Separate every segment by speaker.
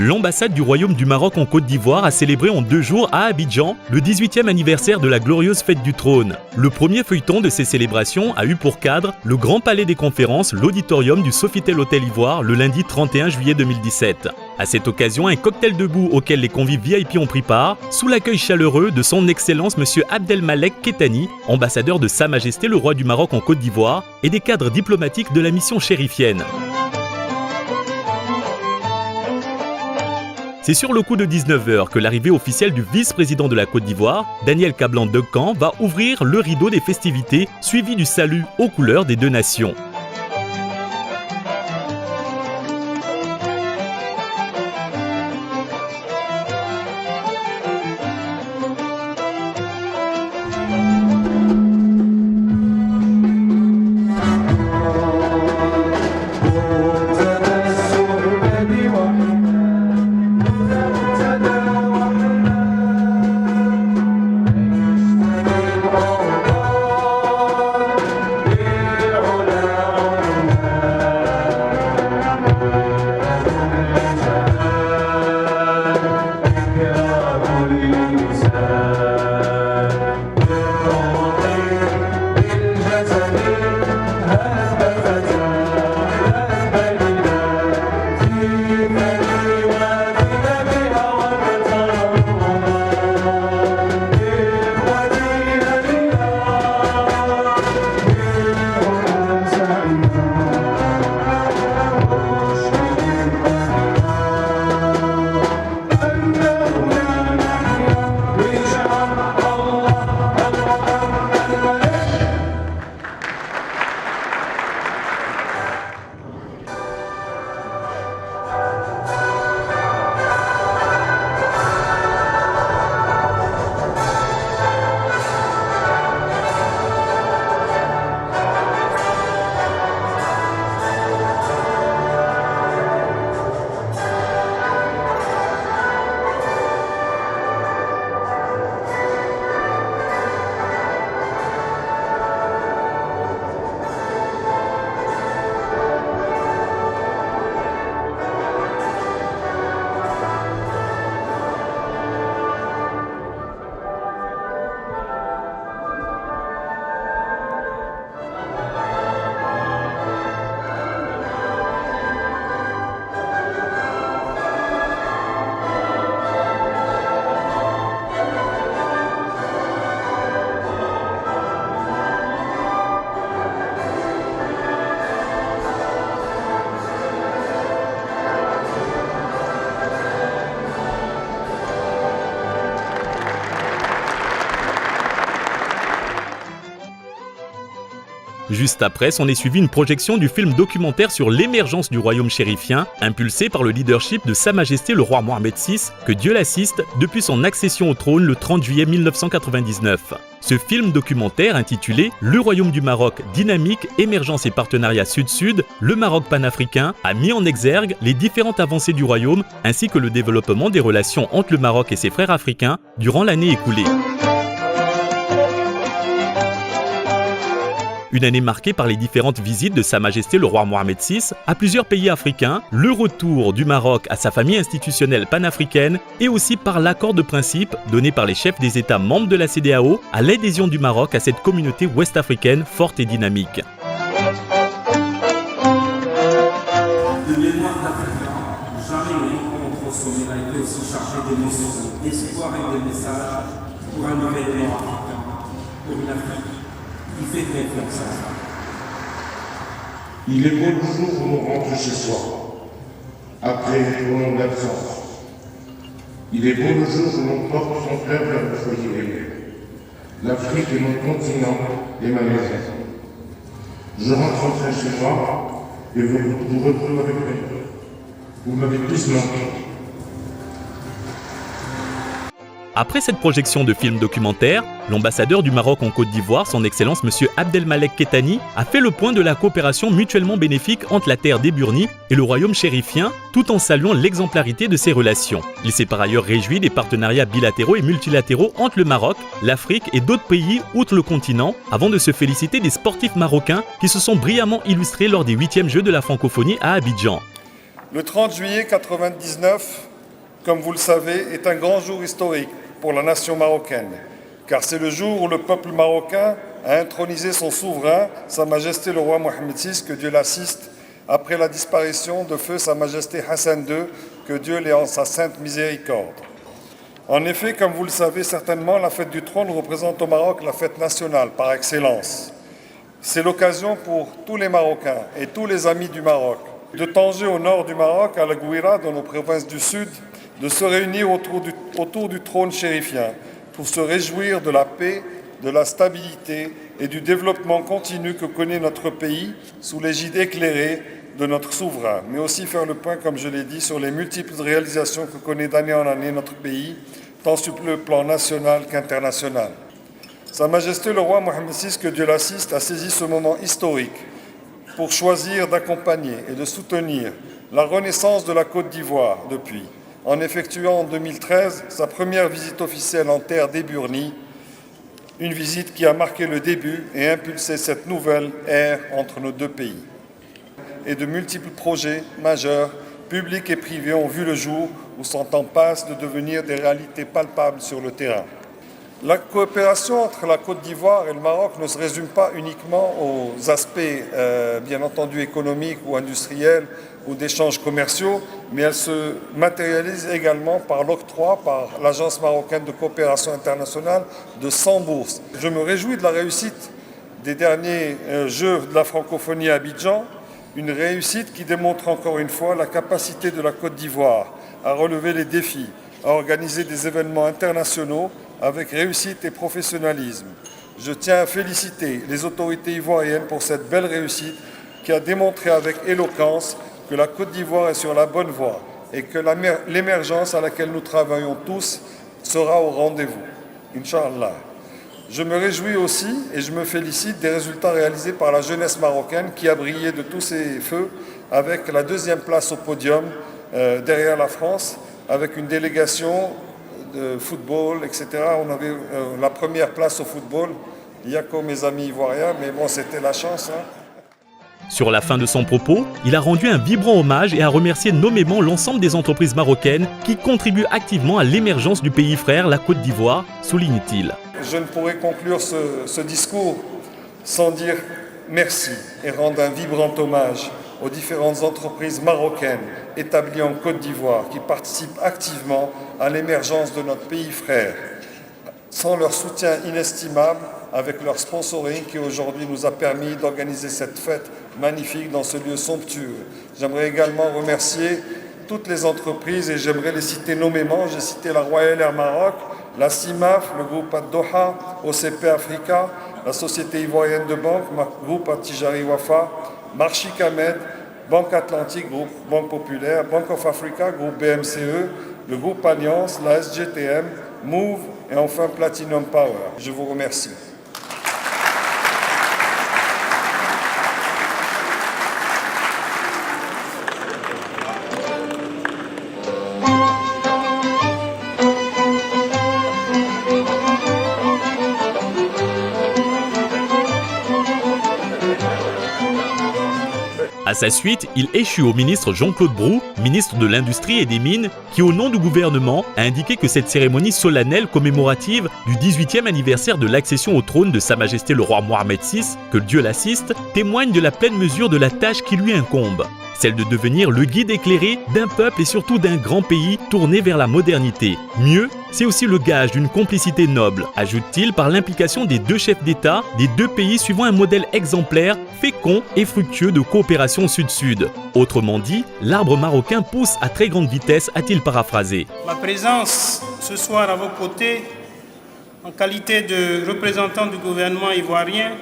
Speaker 1: L'ambassade du Royaume du Maroc en Côte d'Ivoire a célébré en 2 jours à Abidjan le 18e anniversaire de la glorieuse fête du trône. Le premier feuilleton de ces célébrations a eu pour cadre le Grand Palais des Conférences, l'auditorium du Sofitel Hôtel Ivoire le lundi 31 juillet 2017. À cette occasion, un cocktail debout auquel les convives VIP ont pris part, sous l'accueil chaleureux de son Excellence M. Abdelmalek Kettani, ambassadeur de Sa Majesté le Roi du Maroc en Côte d'Ivoire, et des cadres diplomatiques de la mission chérifienne. C'est sur le coup de 19h que l'arrivée officielle du vice-président de la Côte d'Ivoire, Daniel Kablan-Dekkan, va ouvrir le rideau des festivités, suivi du salut aux couleurs des deux nations. Juste après, s'en est suivi une projection du film documentaire sur l'émergence du royaume chérifien, impulsé par le leadership de Sa Majesté le roi Mohamed VI, que Dieu l'assiste, depuis son accession au trône le 30 juillet 1999. Ce film documentaire intitulé « Le Royaume du Maroc, dynamique, émergence et partenariat sud-sud, le Maroc panafricain » a mis en exergue les différentes avancées du royaume ainsi que le développement des relations entre le Maroc et ses frères africains durant l'année écoulée. Une année marquée par les différentes visites de Sa Majesté le roi Mohamed VI à plusieurs pays africains, le retour du Maroc à sa famille institutionnelle panafricaine et aussi par l'accord de principe donné par les chefs des États membres de la CEDEAO à l'adhésion du Maroc à cette communauté ouest-africaine forte et dynamique.
Speaker 2: De mémoire d'Africain, jamais une rencontre au sommet n'a été aussi chargée d'émotions, d'espoir et de messages pour un événement africain, pour une Afrique qui fait confiance à ça.
Speaker 3: Il est beau le jour où l'on rentre chez soi, après une longue absence. Il est beau le jour où l'on porte son cœur vers le foyer aimé. L'Afrique est mon continent et ma maison. Je rentre enfin chez moi et vous retrouve avec moi. Vous m'avez tous manqué.
Speaker 1: Après cette projection de film documentaire, l'ambassadeur du Maroc en Côte d'Ivoire, son Excellence M. Abdelmalek Kettani, a fait le point de la coopération mutuellement bénéfique entre la terre d'Eburni et le royaume chérifien, tout en saluant l'exemplarité de ces relations. Il s'est par ailleurs réjoui des partenariats bilatéraux et multilatéraux entre le Maroc, l'Afrique et d'autres pays outre le continent, avant de se féliciter des sportifs marocains qui se sont brillamment illustrés lors des 8e Jeux de la francophonie à Abidjan.
Speaker 4: Le 30 juillet 1999, comme vous le savez, est un grand jour historique pour la nation marocaine, car c'est le jour où le peuple marocain a intronisé son souverain, Sa Majesté le roi Mohamed VI, que Dieu l'assiste, après la disparition de feu Sa Majesté Hassan II, que Dieu l'ait en sa sainte miséricorde. En effet, comme vous le savez certainement, la fête du trône représente au Maroc la fête nationale par excellence. C'est l'occasion pour tous les Marocains et tous les amis du Maroc, de Tanger au nord du Maroc à la Gouira dans nos provinces du sud, de se réunir autour du trône chérifien pour se réjouir de la paix, de la stabilité et du développement continu que connaît notre pays sous l'égide éclairée de notre souverain, mais aussi faire le point, comme je l'ai dit, sur les multiples réalisations que connaît d'année en année notre pays, tant sur le plan national qu'international. Sa Majesté le roi Mohamed VI, que Dieu l'assiste, a saisi ce moment historique pour choisir d'accompagner et de soutenir la renaissance de la Côte d'Ivoire depuis, en effectuant en 2013 sa première visite officielle en terre d'Eburnie, une visite qui a marqué le début et impulsé cette nouvelle ère entre nos deux pays. Et de multiples projets majeurs, publics et privés, ont vu le jour ou sont en passe de devenir des réalités palpables sur le terrain. La coopération entre la Côte d'Ivoire et le Maroc ne se résume pas uniquement aux aspects, bien entendu, économiques ou industriels ou d'échanges commerciaux, mais elle se matérialise également par l'octroi par l'Agence marocaine de coopération internationale de 100 bourses. Je me réjouis de la réussite des derniers Jeux de la francophonie à Abidjan, une réussite qui démontre encore une fois la capacité de la Côte d'Ivoire à relever les défis, à organiser des événements internationaux avec réussite et professionnalisme. Je tiens à féliciter les autorités ivoiriennes pour cette belle réussite qui a démontré avec éloquence que la Côte d'Ivoire est sur la bonne voie et que l'émergence à laquelle nous travaillons tous sera au rendez-vous. Inch'Allah. Je me réjouis aussi et je me félicite des résultats réalisés par la jeunesse marocaine qui a brillé de tous ses feux avec la deuxième place au podium derrière la France, avec une délégation de football, etc. On avait la première place au football. Il y a que mes amis ivoiriens, mais bon, c'était la chance.
Speaker 1: Sur la fin de son propos, il a rendu un vibrant hommage et a remercié nommément l'ensemble des entreprises marocaines qui contribuent activement à l'émergence du pays frère, la Côte d'Ivoire, souligne-t-il.
Speaker 4: Je ne pourrais conclure ce discours sans dire merci et rendre un vibrant hommage aux différentes entreprises marocaines établies en Côte d'Ivoire qui participent activement à l'émergence de notre pays frère. Sans leur soutien inestimable, avec leur sponsoring qui aujourd'hui nous a permis d'organiser cette fête magnifique dans ce lieu somptueux. J'aimerais également remercier toutes les entreprises et j'aimerais les citer nommément. J'ai cité la Royal Air Maroc, la CIMAF, le groupe Ad-Doha, OCP Africa, la Société ivoirienne de banque, groupe Attijari Wafa, Marchik Ahmed, Banque Atlantique, groupe Banque Populaire, Bank of Africa, groupe BMCE, le groupe Alliance, la SGTM, Move et enfin Platinum Power. Je vous remercie.
Speaker 1: À sa suite, il échut au ministre Jean-Claude Brou, ministre de l'Industrie et des Mines, qui au nom du gouvernement a indiqué que cette cérémonie solennelle commémorative du 18e anniversaire de l'accession au trône de Sa Majesté le roi Mohamed VI, que Dieu l'assiste, témoigne de la pleine mesure de la tâche qui lui incombe, celle de devenir le guide éclairé d'un peuple et surtout d'un grand pays tourné vers la modernité. Mieux, c'est aussi le gage d'une complicité noble, ajoute-t-il, par l'implication des deux chefs d'État des deux pays suivant un modèle exemplaire, fécond et fructueux de coopération sud-sud. Autrement dit, l'arbre marocain pousse à très grande vitesse, a-t-il paraphrasé.
Speaker 5: Ma présence ce soir à vos côtés, en qualité de représentant du gouvernement ivoirien,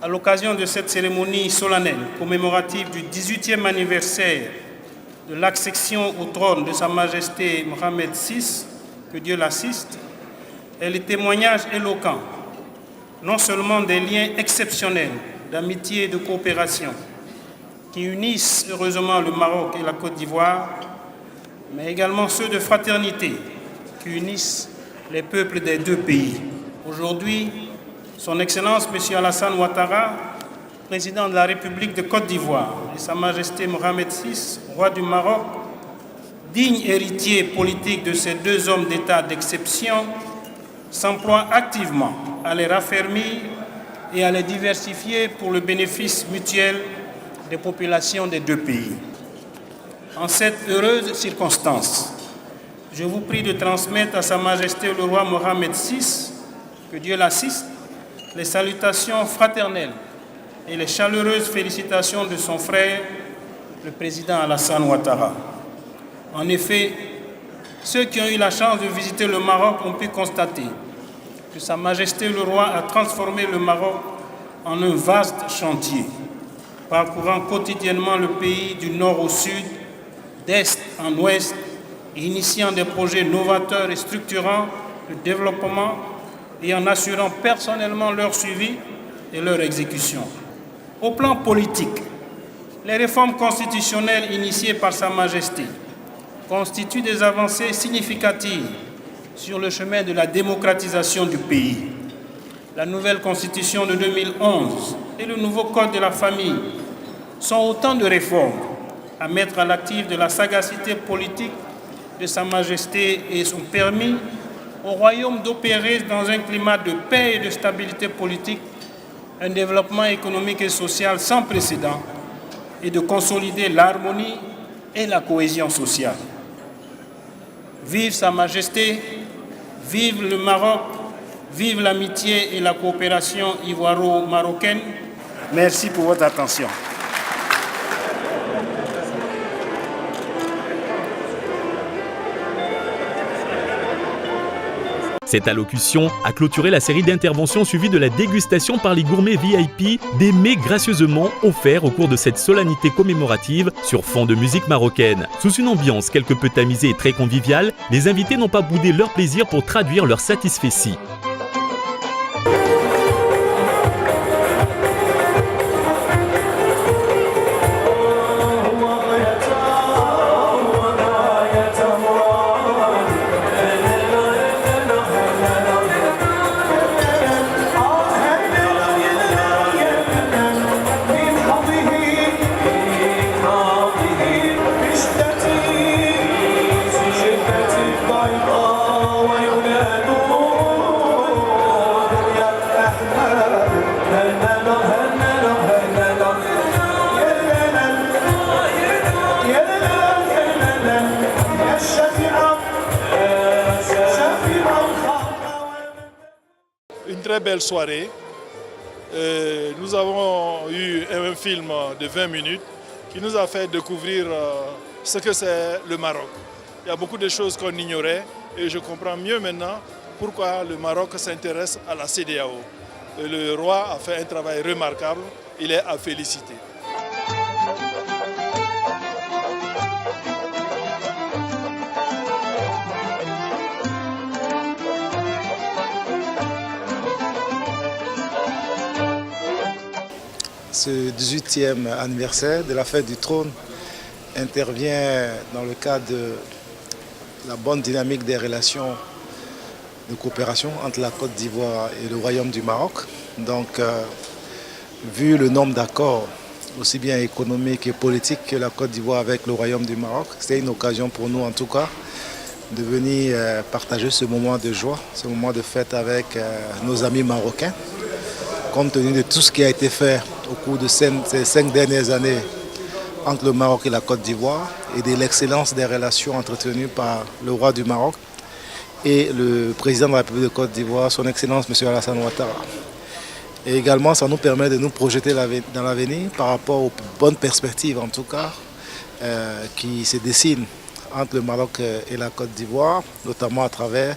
Speaker 5: à l'occasion de cette cérémonie solennelle commémorative du 18e anniversaire de l'accession au trône de Sa Majesté Mohamed VI, que Dieu l'assiste, est le témoignage éloquent, non seulement des liens exceptionnels d'amitié et de coopération qui unissent heureusement le Maroc et la Côte d'Ivoire, mais également ceux de fraternité qui unissent les peuples des deux pays. Aujourd'hui, Son Excellence M. Alassane Ouattara, président de la République de Côte d'Ivoire, et Sa Majesté Mohamed VI, roi du Maroc, digne héritier politique de ces deux hommes d'État d'exception, s'emploie activement à les raffermir et à les diversifier pour le bénéfice mutuel des populations des deux pays. En cette heureuse circonstance, je vous prie de transmettre à Sa Majesté le roi Mohamed VI, que Dieu l'assiste, les salutations fraternelles et les chaleureuses félicitations de son frère, le président Alassane Ouattara. En effet, ceux qui ont eu la chance de visiter le Maroc ont pu constater que Sa Majesté le roi a transformé le Maroc en un vaste chantier, parcourant quotidiennement le pays du nord au sud, d'est en ouest, initiant des projets novateurs et structurants de développement et en assurant personnellement leur suivi et leur exécution. Au plan politique, les réformes constitutionnelles initiées par Sa Majesté constituent des avancées significatives sur le chemin de la démocratisation du pays. La nouvelle constitution de 2011 et le nouveau code de la famille sont autant de réformes à mettre à l'actif de la sagacité politique de Sa Majesté et ont permis au royaume d'opérer dans un climat de paix et de stabilité politique, un développement économique et social sans précédent et de consolider l'harmonie et la cohésion sociale. Vive Sa Majesté, vive le Maroc, vive l'amitié et la coopération ivoiro-marocaine. Merci pour votre attention.
Speaker 1: Cette allocution a clôturé la série d'interventions suivie de la dégustation par les gourmets VIP des mets gracieusement offerts au cours de cette solennité commémorative sur fond de musique marocaine. Sous une ambiance quelque peu tamisée et très conviviale, les invités n'ont pas boudé leur plaisir pour traduire leur satisfecit.
Speaker 6: Une très belle soirée. Nous avons eu un film de 20 minutes qui nous a fait découvrir ce que c'est le Maroc. Il y a beaucoup de choses qu'on ignorait et je comprends mieux maintenant pourquoi le Maroc s'intéresse à la CEDEAO. Le roi a fait un travail remarquable, il est à féliciter.
Speaker 7: Ce 18e anniversaire de la fête du trône intervient dans le cadre de la bonne dynamique des relations de coopération entre la Côte d'Ivoire et le Royaume du Maroc. Donc, vu le nombre d'accords, aussi bien économiques et politiques que la Côte d'Ivoire avec le Royaume du Maroc, c'est une occasion pour nous en tout cas de venir partager ce moment de joie, ce moment de fête avec nos amis marocains. Compte tenu de tout ce qui a été fait au cours de ces 5 dernières années entre le Maroc et la Côte d'Ivoire et de l'excellence des relations entretenues par le roi du Maroc et le président de la République de Côte d'Ivoire, son Excellence M. Alassane Ouattara. Et également, ça nous permet de nous projeter dans l'avenir par rapport aux bonnes perspectives, en tout cas, qui se dessinent entre le Maroc et la Côte d'Ivoire, notamment à travers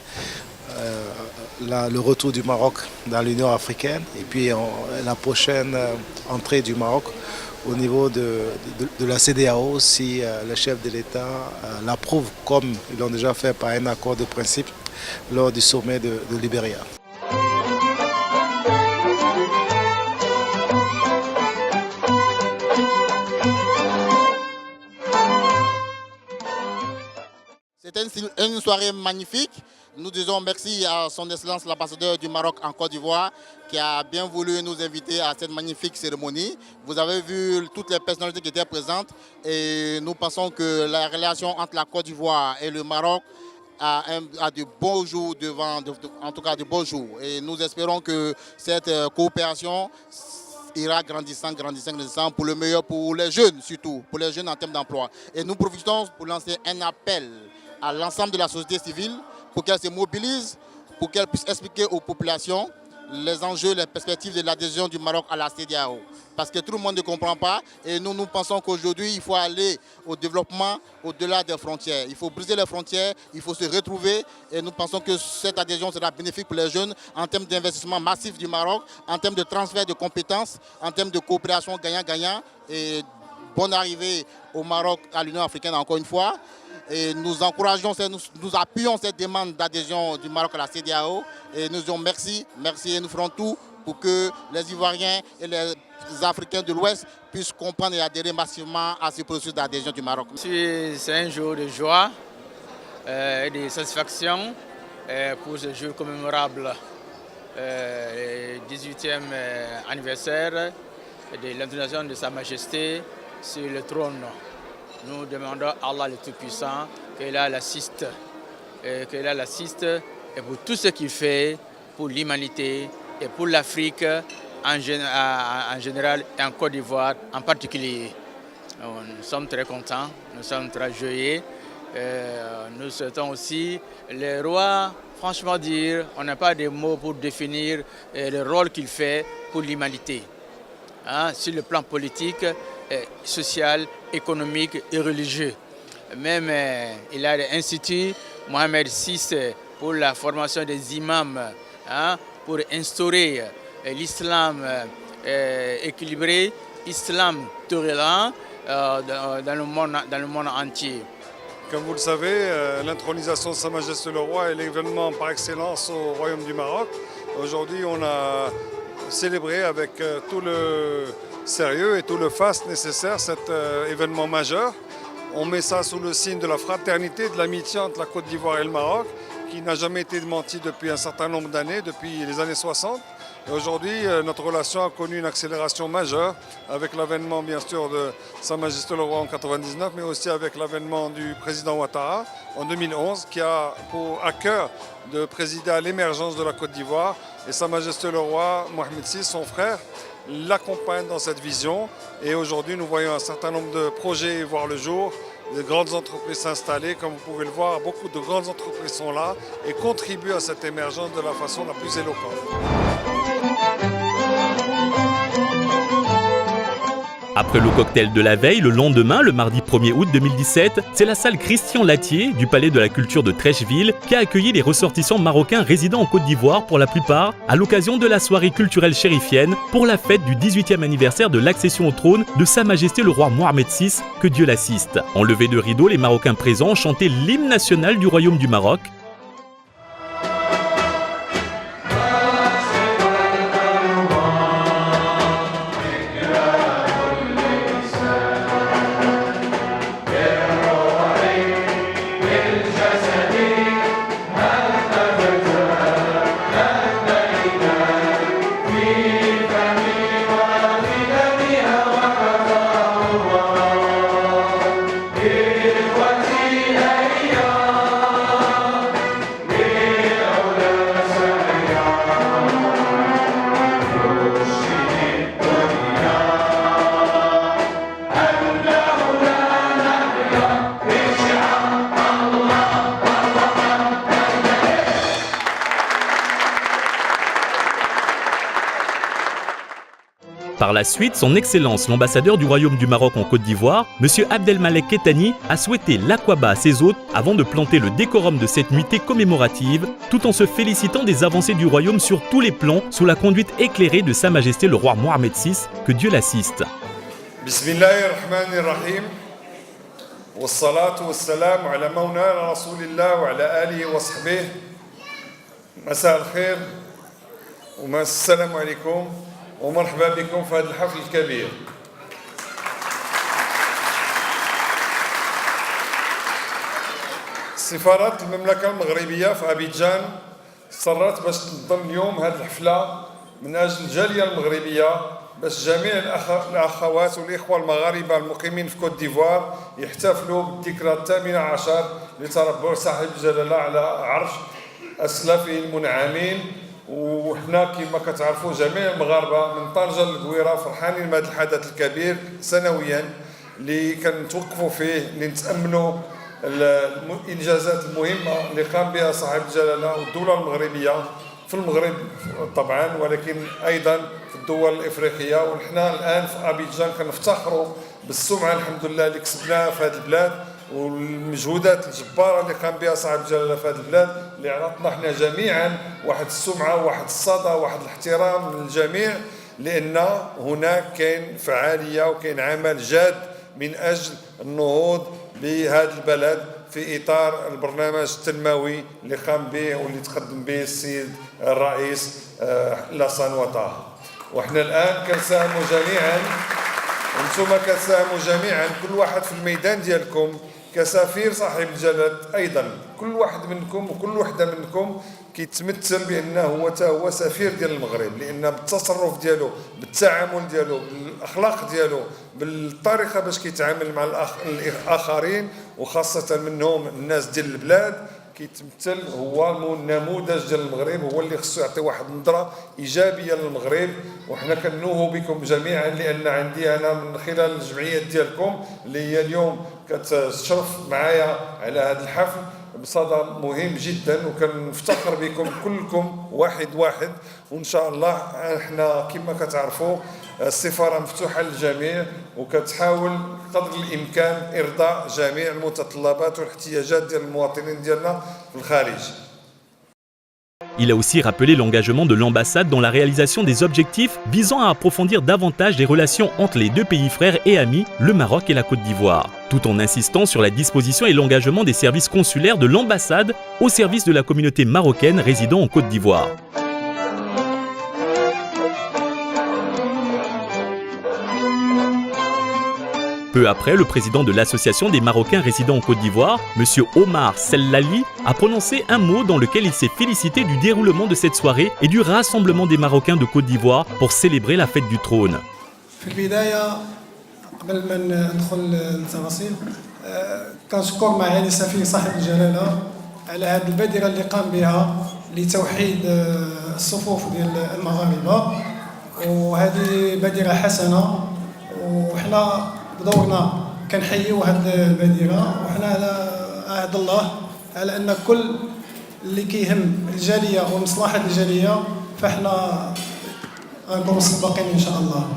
Speaker 7: le retour du Maroc dans l'Union africaine et puis la prochaine entrée du Maroc au niveau de la CEDEAO si le chef de l'État l'approuve comme ils l'ont déjà fait par un accord de principe lors du sommet de Libéria.
Speaker 8: C'est un soirée magnifique. Nous disons merci à son Excellence l'ambassadeur du Maroc en Côte d'Ivoire qui a bien voulu nous inviter à cette magnifique cérémonie. Vous avez vu toutes les personnalités qui étaient présentes et nous pensons que la relation entre la Côte d'Ivoire et le Maroc a de beaux jours devant, en tout cas de beaux jours. Et nous espérons que cette coopération ira grandissant pour le meilleur, pour les jeunes surtout, pour les jeunes en termes d'emploi. Et nous profitons pour lancer un appel à l'ensemble de la société civile pour qu'elle se mobilise, pour qu'elle puisse expliquer aux populations les enjeux, les perspectives de l'adhésion du Maroc à la CEDEAO. Parce que tout le monde ne comprend pas et nous pensons qu'aujourd'hui, il faut aller au développement au-delà des frontières. Il faut briser les frontières, il faut se retrouver et nous pensons que cette adhésion sera bénéfique pour les jeunes en termes d'investissement massif du Maroc, en termes de transfert de compétences, en termes de coopération gagnant-gagnant et bonne arrivée au Maroc, à l'Union africaine encore une fois. Et nous encourageons, nous appuyons cette demande d'adhésion du Maroc à la CEDEAO et nous disons merci et nous ferons tout pour que les Ivoiriens et les Africains de l'Ouest puissent comprendre et adhérer massivement à ce processus d'adhésion du Maroc.
Speaker 9: C'est un jour de joie et de satisfaction pour ce jour commémorable, le 18e anniversaire de l'intronisation de Sa Majesté sur le trône. Nous demandons à Allah le Tout-Puissant qu'il l'assiste et pour tout ce qu'il fait pour l'humanité et pour l'Afrique en général et en Côte d'Ivoire en particulier. Nous sommes très contents, nous sommes très joyeux. Nous souhaitons aussi le roi, franchement dire, on n'a pas de mots pour définir le rôle qu'il fait pour l'humanité. Sur le plan politique, social, économique et religieux. Même il a l'Institut Mohamed VI pour la formation des imams, pour instaurer l'islam équilibré, l'islam tolérant dans le monde entier.
Speaker 4: Comme vous le savez, l'intronisation de Sa Majesté le Roi est l'événement par excellence au Royaume du Maroc. Aujourd'hui, on a célébré avec tout le sérieux et tout le faste nécessaire cet événement majeur. On met ça sous le signe de la fraternité, de l'amitié entre la Côte d'Ivoire et le Maroc, qui n'a jamais été démentie depuis un certain nombre d'années, depuis les années 60. Et aujourd'hui, notre relation a connu une accélération majeure avec l'avènement bien sûr de Sa Majesté le Roi en 1999, mais aussi avec l'avènement du président Ouattara en 2011, qui a à cœur de présider à l'émergence de la Côte d'Ivoire. Et Sa Majesté le Roi Mohamed VI, son frère, l'accompagne dans cette vision. Et aujourd'hui, nous voyons un certain nombre de projets voir le jour, de grandes entreprises s'installer. Comme vous pouvez le voir, beaucoup de grandes entreprises sont là et contribuent à cette émergence de la façon la plus éloquente.
Speaker 1: Après le cocktail de la veille, le lendemain, le mardi 1er août 2017, c'est la salle Christian Latier du Palais de la Culture de Trècheville qui a accueilli les ressortissants marocains résidant en Côte d'Ivoire pour la plupart à l'occasion de la soirée culturelle chérifienne pour la fête du 18e anniversaire de l'accession au trône de Sa Majesté le Roi Mohamed VI, que Dieu l'assiste. En levée de rideau, les Marocains présents ont chanté l'hymne national du Royaume du Maroc. Par la suite, son Excellence, l'ambassadeur du Royaume du Maroc en Côte d'Ivoire, M. Abdelmalek Kettani, a souhaité l'Aqaba à ses hôtes avant de planter le décorum de cette nuitée commémorative, tout en se félicitant des avancées du Royaume sur tous les plans, sous la conduite éclairée de Sa Majesté le Roi Mohamed VI, que Dieu l'assiste.
Speaker 4: Bismillahirrahmanirrahim. Wassalatu wassalamu ala maulana rasulillah wa ala alihi wa sahbihi. Masa al-khair wa assalamu alaikum. ومرحبا بكم في هذا الحفل الكبير. سفارة المملكة المغربية في أبيجان صرت باش تنظم اليوم هذه الحفلة من أجل الجالية المغربية باش جميع الأخوات والإخوة المغاربة المقيمين في كوت ديفوار يحتفلوا بالذكرى 18 لتربع صاحب الجلالة على عرش أسلافه المنعمين. وحنا كما كتعرفوا جميع المغاربة من طنجة للقويرة فرحانين بهذا الحدث الكبير سنويا اللي كنتوقفوا فيه لنتأملوا الإنجازات المهمة اللي قام بها صاحب الجلالة والدولة المغربية في المغرب طبعا ولكن أيضا في الدول الإفريقية. ونحن الآن في أبيجان كنفتخروا بالسمعة الحمد لله اللي كسبناها في هذه البلاد والمجهودات الجبارة اللي قام بها صاحب الجلالة في هذه البلاد اللي عطنا احنا جميعا واحد السمعة واحد الصدى واحد الاحترام من الجميع لأن هناك كاين فعالية وكاين عمل جاد من أجل النهوض بهذا البلد في إطار البرنامج التنموي اللي قام به واللي تقدم به السيد الرئيس لاسان وطه. وإحنا الآن كنساهموا جميعا وانتم كتساهموا جميعا كل واحد في الميدان ديالكم كسفير صاحب الجلالة. أيضا كل واحد منكم وكل وحدة منكم كيتمثل بأنه هو سفير ديال المغرب لأن بالتصرف ديالو بالتعامل ديالو بالأخلاق ديالو بالطريقة باش كيتعامل مع الآخرين وخاصة منهم الناس ديال البلاد كيتمثل هو النموذج ديال المغرب هو اللي خصو يعطي واحد النظرة إيجابية للمغرب. وحنا كنوهوا بكم جميعا لأن عندي أنا من خلال الجمعيات ديالكم اللي هي اليوم كتشرف معايا على هذا الحفل بصدى مهم جدا وكنفتخر بكم كلكم واحد واحد. وإن شاء الله احنا كما كتعرفوا السفارة مفتوحة للجميع وكتحاول قدر الإمكان إرضاء جميع المتطلبات والاحتياجات ديال المواطنين ديالنا في الخارج.
Speaker 1: Il a aussi rappelé l'engagement de l'ambassade dans la réalisation des objectifs visant à approfondir davantage les relations entre les deux pays frères et amis, le Maroc et la Côte d'Ivoire, tout en insistant sur la disposition et l'engagement des services consulaires de l'ambassade au service de la communauté marocaine résidant en Côte d'Ivoire. Peu après, le président de l'association des Marocains résidant en Côte d'Ivoire, M. Omar Sellali, a prononcé un mot dans lequel il s'est félicité du déroulement de cette soirée et du rassemblement des Marocains de Côte d'Ivoire pour célébrer la fête du trône.
Speaker 10: قبل ما ندخل للتفاصيل كنشكر معالي سفير صاحب الجلاله على هذه البادره اللي قام بها لتوحيد الصفوف ديال المغاربه وهذه بادره حسنه وحنا بدورنا كنحييو هذه البادره وحنا على عهد الله على ان كل اللي كيهم الجاليه ومصلحه الجاليه فاحنا غنكونوا سباقين ان شاء الله.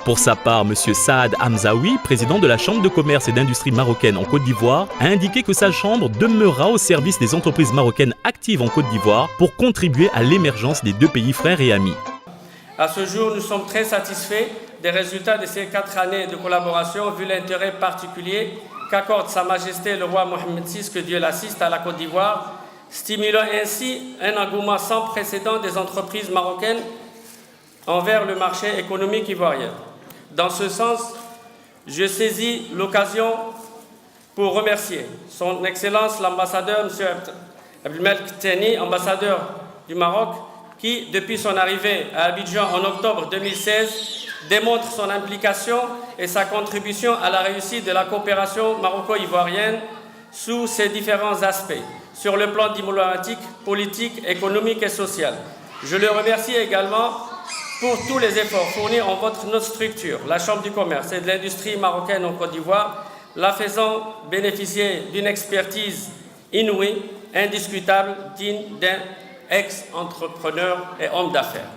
Speaker 1: Pour sa part, M. Saad Hamzaoui, président de la Chambre de commerce et d'industrie marocaine en Côte d'Ivoire, a indiqué que sa chambre demeurera au service des entreprises marocaines actives en Côte d'Ivoire pour contribuer à l'émergence des deux pays frères et amis.
Speaker 11: À ce jour, nous sommes très satisfaits des résultats de ces 4 années de collaboration vu l'intérêt particulier qu'accorde Sa Majesté le roi Mohamed VI, que Dieu l'assiste, à la Côte d'Ivoire, stimulant ainsi un engouement sans précédent des entreprises marocaines envers le marché économique ivoirien. Dans ce sens, je saisis l'occasion pour remercier son Excellence l'ambassadeur M. Abdelmalek Teni, ambassadeur du Maroc, qui, depuis son arrivée à Abidjan en octobre 2016, démontre son implication et sa contribution à la réussite de la coopération maroco-ivoirienne sous ses différents aspects, sur le plan diplomatique, politique, économique et social. Je le remercie également pour tous les efforts fournis en notre structure, la Chambre du commerce et de l'industrie marocaine en Côte d'Ivoire, la faisant bénéficier d'une expertise inouïe, indiscutable, digne d'un ex-entrepreneur et homme d'affaires.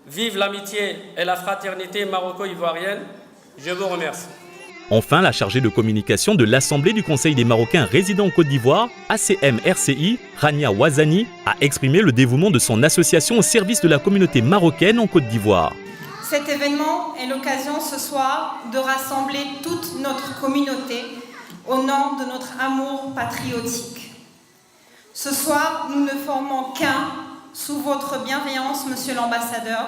Speaker 11: Vive l'amitié et la fraternité maroco-ivoirienne. Je vous remercie.
Speaker 1: Enfin, la chargée de communication de l'Assemblée du Conseil des Marocains résidant en Côte d'Ivoire, ACM-RCI, Rania Ouazani, a exprimé le dévouement de son association au service de la communauté marocaine en Côte d'Ivoire.
Speaker 12: Cet événement est l'occasion ce soir de rassembler toute notre communauté au nom de notre amour patriotique. Ce soir, nous ne formons qu'un sous votre bienveillance, Monsieur l'ambassadeur,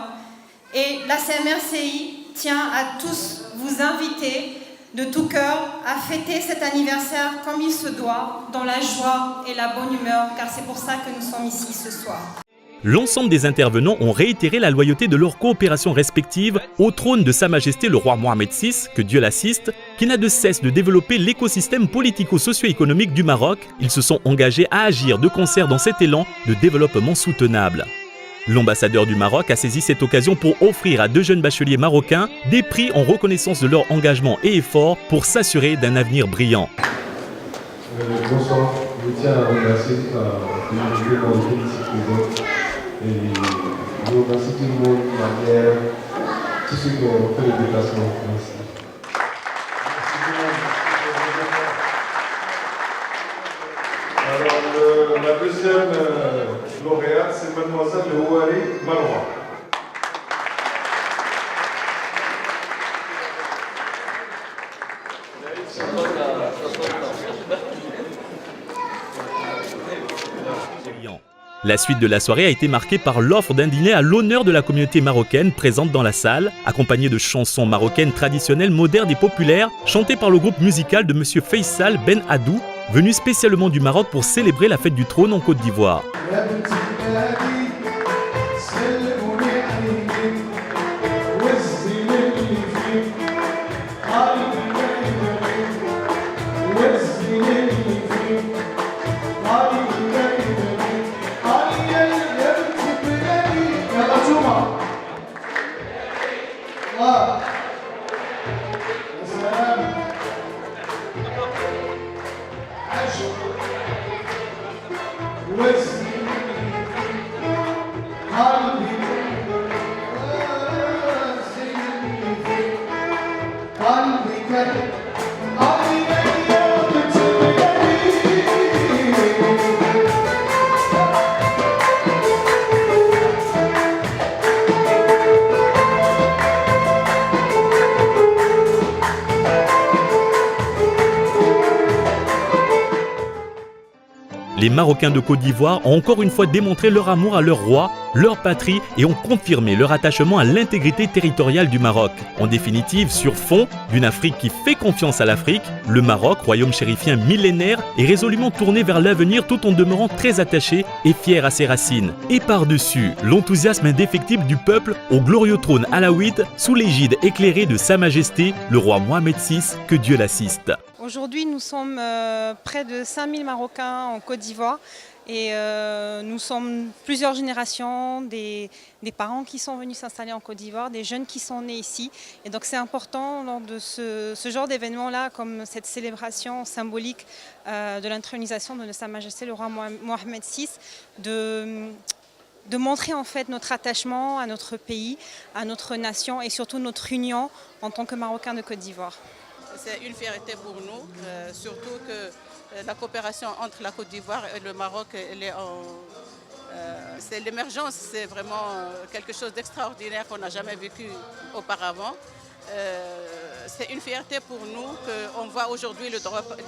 Speaker 12: et l'ACM-RCI tient à tous vous inviter de tout cœur à fêter cet anniversaire comme il se doit, dans la joie et la bonne humeur, car c'est pour ça que nous sommes ici ce soir.
Speaker 1: L'ensemble des intervenants ont réitéré la loyauté de leur coopération respective au trône de Sa Majesté le roi Mohamed VI, que Dieu l'assiste, qui n'a de cesse de développer l'écosystème politico-socio-économique du Maroc. Ils se sont engagés à agir de concert dans cet élan de développement soutenable. L'ambassadeur du Maroc a saisi cette occasion pour offrir à 2 jeunes bacheliers marocains des prix en reconnaissance de leur engagement et effort pour s'assurer d'un avenir brillant.
Speaker 13: Bonsoir, je tiens à remercier et je remercie tout le monde de manière, tous ceux qui ont fait le déplacement. Merci.
Speaker 3: Alors, la deuxième lauréate, c'est mademoiselle Ouari Maroua.
Speaker 1: La suite de la soirée a été marquée par l'offre d'un dîner à l'honneur de la communauté marocaine présente dans la salle, accompagnée de chansons marocaines traditionnelles, modernes et populaires, chantées par le groupe musical de M. Faisal Ben Adou, venu spécialement du Maroc pour célébrer la fête du trône en Côte d'Ivoire. Les Marocains de Côte d'Ivoire ont encore une fois démontré leur amour à leur roi, leur patrie et ont confirmé leur attachement à l'intégrité territoriale du Maroc. En définitive, sur fond d'une Afrique qui fait confiance à l'Afrique, le Maroc, royaume chérifien millénaire, est résolument tourné vers l'avenir tout en demeurant très attaché et fier à ses racines. Et par-dessus, l'enthousiasme indéfectible du peuple au glorieux trône alaouite sous l'égide éclairée de Sa Majesté, le roi Mohamed VI, que Dieu l'assiste.
Speaker 12: Aujourd'hui, nous sommes près de 5000 Marocains en Côte d'Ivoire et nous sommes plusieurs générations, des parents qui sont venus s'installer en Côte d'Ivoire, des jeunes qui sont nés ici. Et donc c'est important lors de ce genre d'événement-là, comme cette célébration symbolique de l'intronisation de Sa Majesté le roi Mohamed VI, de montrer en fait notre attachement à notre pays, à notre nation et surtout notre union en tant que Marocains de Côte d'Ivoire.
Speaker 14: C'est une fierté pour nous, surtout que la coopération entre la Côte d'Ivoire et le Maroc, c'est l'émergence, c'est vraiment quelque chose d'extraordinaire qu'on n'a jamais vécu auparavant. C'est une fierté pour nous qu'on voit aujourd'hui le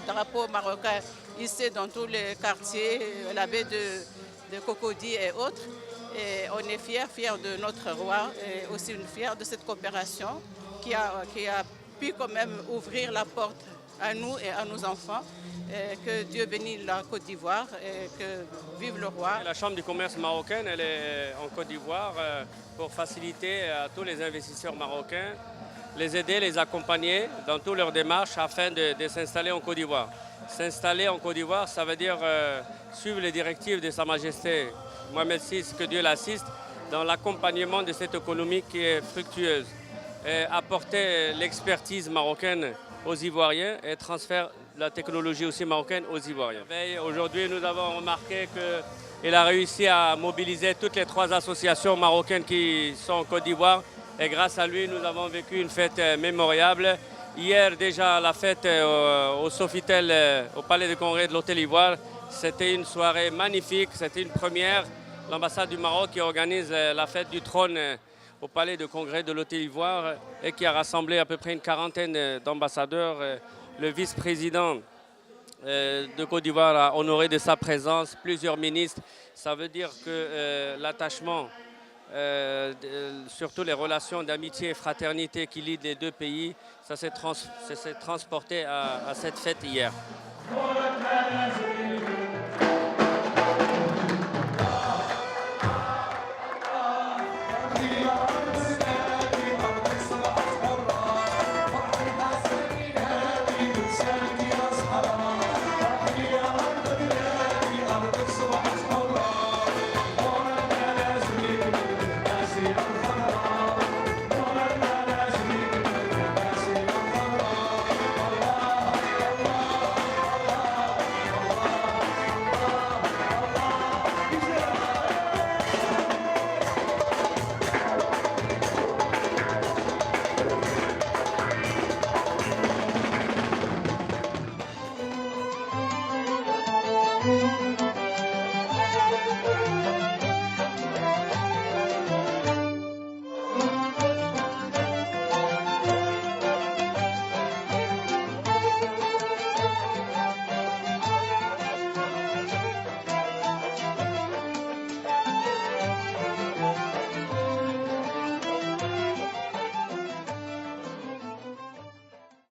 Speaker 14: drapeau marocain ici dans tous les quartiers, la baie de Cocody et autres. Et on est fiers de notre roi et aussi fiers de cette coopération qui a pu quand même ouvrir la porte à nous et à nos enfants. Et que Dieu bénisse la Côte d'Ivoire et que vive le roi.
Speaker 11: La Chambre du commerce marocaine, elle est en Côte d'Ivoire pour faciliter à tous les investisseurs marocains, les aider, les accompagner dans toutes leurs démarches afin de s'installer en Côte d'Ivoire. S'installer en Côte d'Ivoire, ça veut dire suivre les directives de Sa Majesté Mohamed VI, que Dieu l'assiste, dans l'accompagnement de cette économie qui est fructueuse. Et apporter l'expertise marocaine aux Ivoiriens et transférer la technologie aussi marocaine aux Ivoiriens. Aujourd'hui, nous avons remarqué qu'il a réussi à mobiliser toutes les 3 associations marocaines qui sont en Côte d'Ivoire. Et grâce à lui, nous avons vécu une fête mémorable. Hier, déjà, la fête au Sofitel, au Palais de Congrès de l'Hôtel Ivoire, c'était une soirée magnifique, c'était une première. L'ambassade du Maroc qui organise la fête du trône au Palais de Congrès de l'Hôtel Ivoire et qui a rassemblé à peu près une quarantaine d'ambassadeurs. Le vice-président de Côte d'Ivoire a honoré de sa présence plusieurs ministres. Ça veut dire que l'attachement surtout les relations d'amitié et fraternité qui lient les deux pays, ça s'est transporté à cette fête hier.